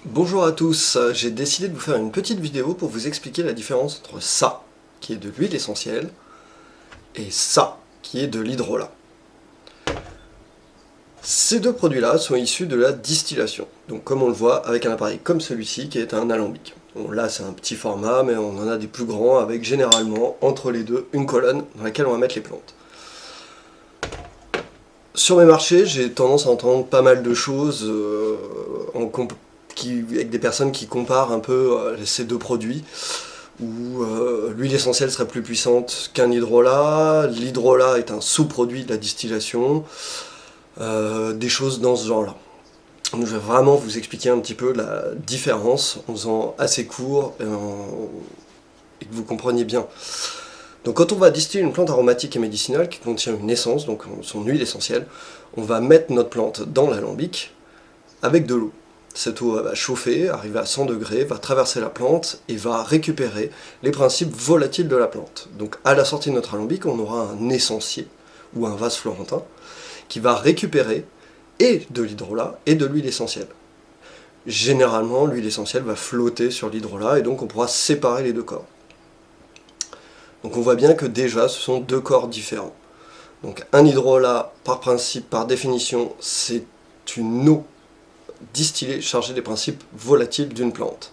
Bonjour à tous, j'ai décidé de vous faire une petite vidéo pour vous expliquer la différence entre ça, qui est de l'huile essentielle, et ça, qui est de l'hydrolat. Ces deux produits-là sont issus de la distillation, donc comme on le voit avec un appareil comme celui-ci qui est un alambic. Bon, là c'est un petit format, mais on en a des plus grands avec généralement entre les deux une colonne dans laquelle on va mettre les plantes. Sur mes marchés, j'ai tendance à entendre pas mal de choses avec des personnes qui comparent un peu ces deux produits, où l'huile essentielle serait plus puissante qu'un hydrolat, l'hydrolat est un sous-produit de la distillation, des choses dans ce genre-là. Donc je vais vraiment vous expliquer un petit peu la différence en faisant assez court et que vous compreniez bien. Donc quand on va distiller une plante aromatique et médicinale qui contient une essence, donc son huile essentielle, on va mettre notre plante dans l'alambic avec de l'eau. Cette eau va chauffer, arriver à 100 degrés, va traverser la plante et va récupérer les principes volatiles de la plante. Donc à la sortie de notre alambic, on aura un essencier ou un vase florentin qui va récupérer et de l'hydrolat et de l'huile essentielle. Généralement, l'huile essentielle va flotter sur l'hydrolat et donc on pourra séparer les deux corps. Donc on voit bien que déjà ce sont deux corps différents. Donc un hydrolat, par principe, par définition, c'est une eau distillée chargée des principes volatiles d'une plante.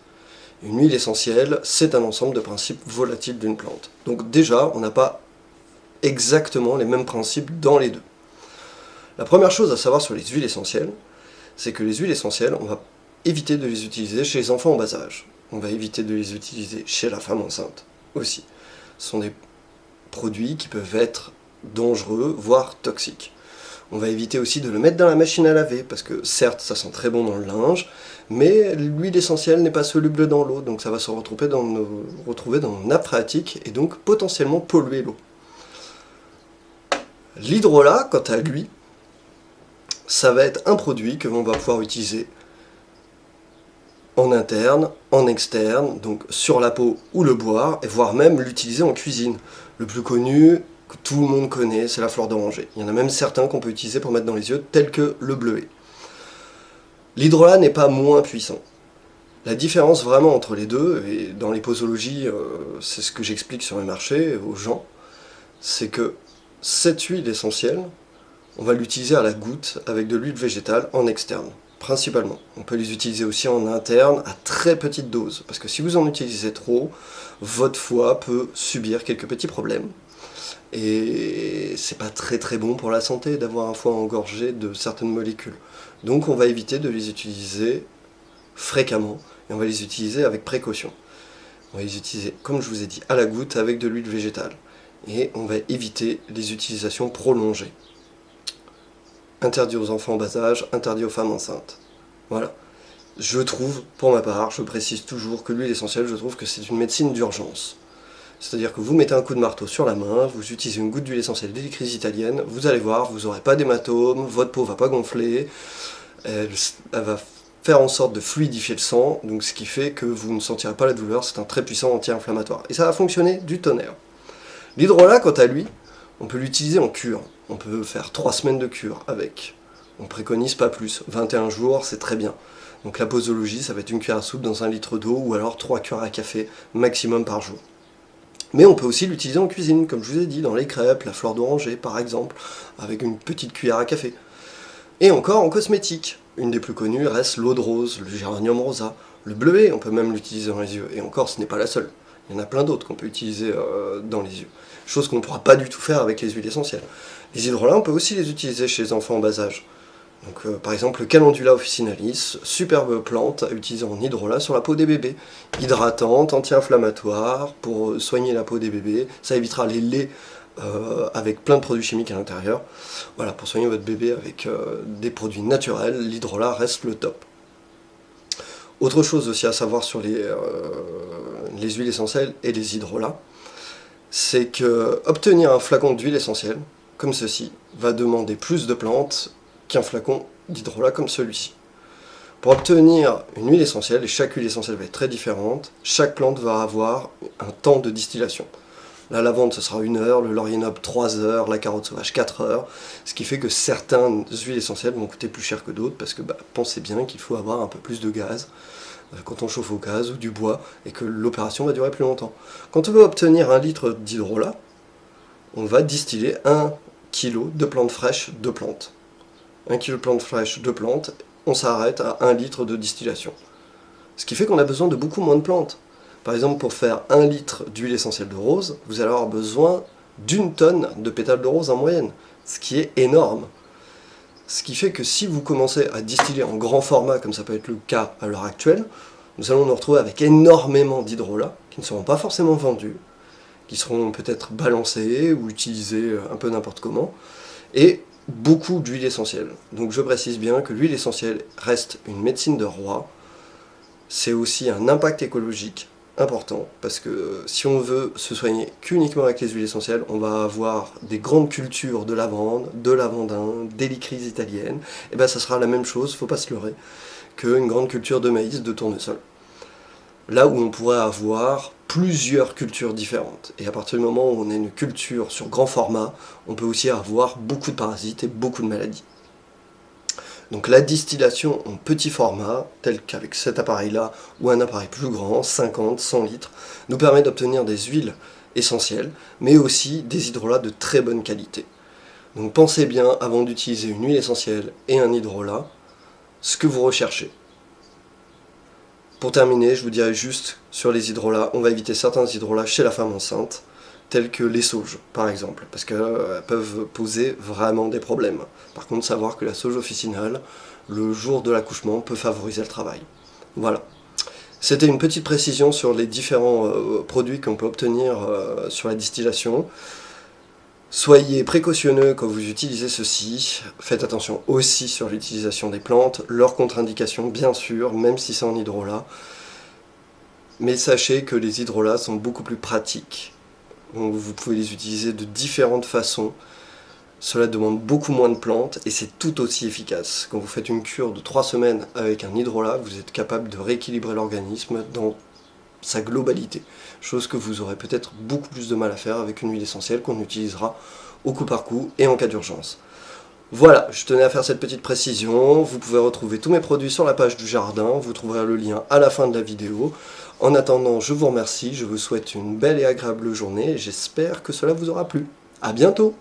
Une huile essentielle, c'est un ensemble de principes volatiles d'une plante. Donc déjà, on n'a pas exactement les mêmes principes dans les deux. La première chose à savoir sur les huiles essentielles, c'est que les huiles essentielles, on va éviter de les utiliser chez les enfants en bas âge. On va éviter de les utiliser chez la femme enceinte aussi. Ce sont des produits qui peuvent être dangereux, voire toxiques. On va éviter aussi de le mettre dans la machine à laver, parce que certes, ça sent très bon dans le linge, mais l'huile essentielle n'est pas soluble dans l'eau, donc ça va se retrouver dans nos nappes phréatiques, et donc potentiellement polluer l'eau. L'hydrolat, quant à lui, ça va être un produit que l'on va pouvoir utiliser en interne, en externe, donc sur la peau ou le boire, et voire même l'utiliser en cuisine. Le plus connu, que tout le monde connaît, c'est la fleur d'oranger. Il y en a même certains qu'on peut utiliser pour mettre dans les yeux, tels que le bleuet. L'hydrolat n'est pas moins puissant. La différence vraiment entre les deux, et dans les posologies, c'est ce que j'explique sur les marchés aux gens, c'est que cette huile essentielle, on va l'utiliser à la goutte avec de l'huile végétale en externe, principalement. On peut les utiliser aussi en interne à très petite dose, parce que si vous en utilisez trop, votre foie peut subir quelques petits problèmes. Et c'est pas très bon pour la santé d'avoir un foie engorgé de certaines molécules. Donc on va éviter de les utiliser fréquemment, et on va les utiliser avec précaution. On va les utiliser, comme je vous ai dit, à la goutte avec de l'huile végétale. Et on va éviter les utilisations prolongées. Interdit aux enfants en bas âge, interdit aux femmes enceintes. Voilà. Je trouve, pour ma part, je précise toujours que l'huile essentielle, je trouve que c'est une médecine d'urgence. C'est-à-dire que vous mettez un coup de marteau sur la main, vous utilisez une goutte d'huile essentielle d'Hélicryse italienne, vous allez voir, vous n'aurez pas d'hématome, votre peau ne va pas gonfler, elle va faire en sorte de fluidifier le sang, donc ce qui fait que vous ne sentirez pas la douleur, c'est un très puissant anti-inflammatoire. Et ça va fonctionner du tonnerre. L'hydrolat, quant à lui, on peut l'utiliser en cure. On peut faire 3 semaines de cure avec. On préconise pas plus. 21 jours, c'est très bien. Donc la posologie, ça va être une cuillère à soupe dans 1 litre d'eau, ou alors 3 cuillères à café maximum par jour. Mais on peut aussi l'utiliser en cuisine, comme je vous ai dit, dans les crêpes, la fleur d'oranger par exemple, avec une petite cuillère à café. Et encore en cosmétique. Une des plus connues reste l'eau de rose, le géranium rosa, le bleuet, on peut même l'utiliser dans les yeux. Et encore, ce n'est pas la seule. Il y en a plein d'autres qu'on peut utiliser dans les yeux. Chose qu'on ne pourra pas du tout faire avec les huiles essentielles. Les hydrolats, on peut aussi les utiliser chez les enfants en bas âge. Donc, par exemple, le Calendula officinalis, superbe plante à utiliser en hydrolat sur la peau des bébés. Hydratante, anti-inflammatoire, pour soigner la peau des bébés. Ça évitera les laits avec plein de produits chimiques à l'intérieur. Voilà, pour soigner votre bébé avec des produits naturels, l'hydrolat reste le top. Autre chose aussi à savoir sur les huiles essentielles et les hydrolats, c'est que obtenir un flacon d'huile essentielle, comme ceci, va demander plus de plantes qu'un flacon d'hydrolat comme celui-ci. Pour obtenir une huile essentielle, et chaque huile essentielle va être très différente, chaque plante va avoir un temps de distillation. La lavande, ce sera 1 heure, le laurier noble 3 heures, la carotte sauvage 4 heures, ce qui fait que certaines huiles essentielles vont coûter plus cher que d'autres, parce que pensez bien qu'il faut avoir un peu plus de gaz quand on chauffe au gaz ou du bois, et que l'opération va durer plus longtemps. Quand on veut obtenir 1 litre d'hydrolat, on va distiller 1 kg de plantes fraîches de plantes. 1 kg de plantes fraîches de plantes, on s'arrête à 1 litre de distillation. Ce qui fait qu'on a besoin de beaucoup moins de plantes. Par exemple, pour faire 1 litre d'huile essentielle de rose, vous allez avoir besoin d'1 tonne de pétales de rose en moyenne, ce qui est énorme. Ce qui fait que si vous commencez à distiller en grand format, comme ça peut être le cas à l'heure actuelle, nous allons nous retrouver avec énormément d'hydrolats qui ne seront pas forcément vendus, qui seront peut-être balancés ou utilisés un peu n'importe comment, et beaucoup d'huile essentielle. Donc je précise bien que l'huile essentielle reste une médecine de roi. C'est aussi un impact écologique important, parce que si on veut se soigner qu'uniquement avec les huiles essentielles, on va avoir des grandes cultures de lavande, de lavandin, d'hélicryse italienne, et ça sera la même chose, faut pas se leurrer, qu'une grande culture de maïs, de tournesol. Là où on pourrait avoir plusieurs cultures différentes. Et à partir du moment où on a une culture sur grand format, on peut aussi avoir beaucoup de parasites et beaucoup de maladies. Donc la distillation en petit format, tel qu'avec cet appareil-là, ou un appareil plus grand, 50, 100 litres, nous permet d'obtenir des huiles essentielles, mais aussi des hydrolats de très bonne qualité. Donc pensez bien, avant d'utiliser une huile essentielle et un hydrolat, ce que vous recherchez. Pour terminer, je vous dirais juste, sur les hydrolats, on va éviter certains hydrolats chez la femme enceinte, tels que les sauges, par exemple, parce qu'elles peuvent poser vraiment des problèmes. Par contre, savoir que la sauge officinale, le jour de l'accouchement, peut favoriser le travail. Voilà. C'était une petite précision sur les différents produits qu'on peut obtenir sur la distillation. Soyez précautionneux quand vous utilisez ceci. Faites attention aussi sur l'utilisation des plantes, leurs contre-indications, bien sûr, même si c'est en hydrolat. Mais sachez que les hydrolats sont beaucoup plus pratiques. Vous pouvez les utiliser de différentes façons. Cela demande beaucoup moins de plantes et c'est tout aussi efficace. Quand vous faites une cure de 3 semaines avec un hydrolat, vous êtes capable de rééquilibrer l'organisme dans sa globalité. Chose que vous aurez peut-être beaucoup plus de mal à faire avec une huile essentielle qu'on utilisera au coup par coup et en cas d'urgence. Voilà, je tenais à faire cette petite précision. Vous pouvez retrouver tous mes produits sur la page du jardin. Vous trouverez le lien à la fin de la vidéo. En attendant, je vous remercie. Je vous souhaite une belle et agréable journée et j'espère que cela vous aura plu. À bientôt!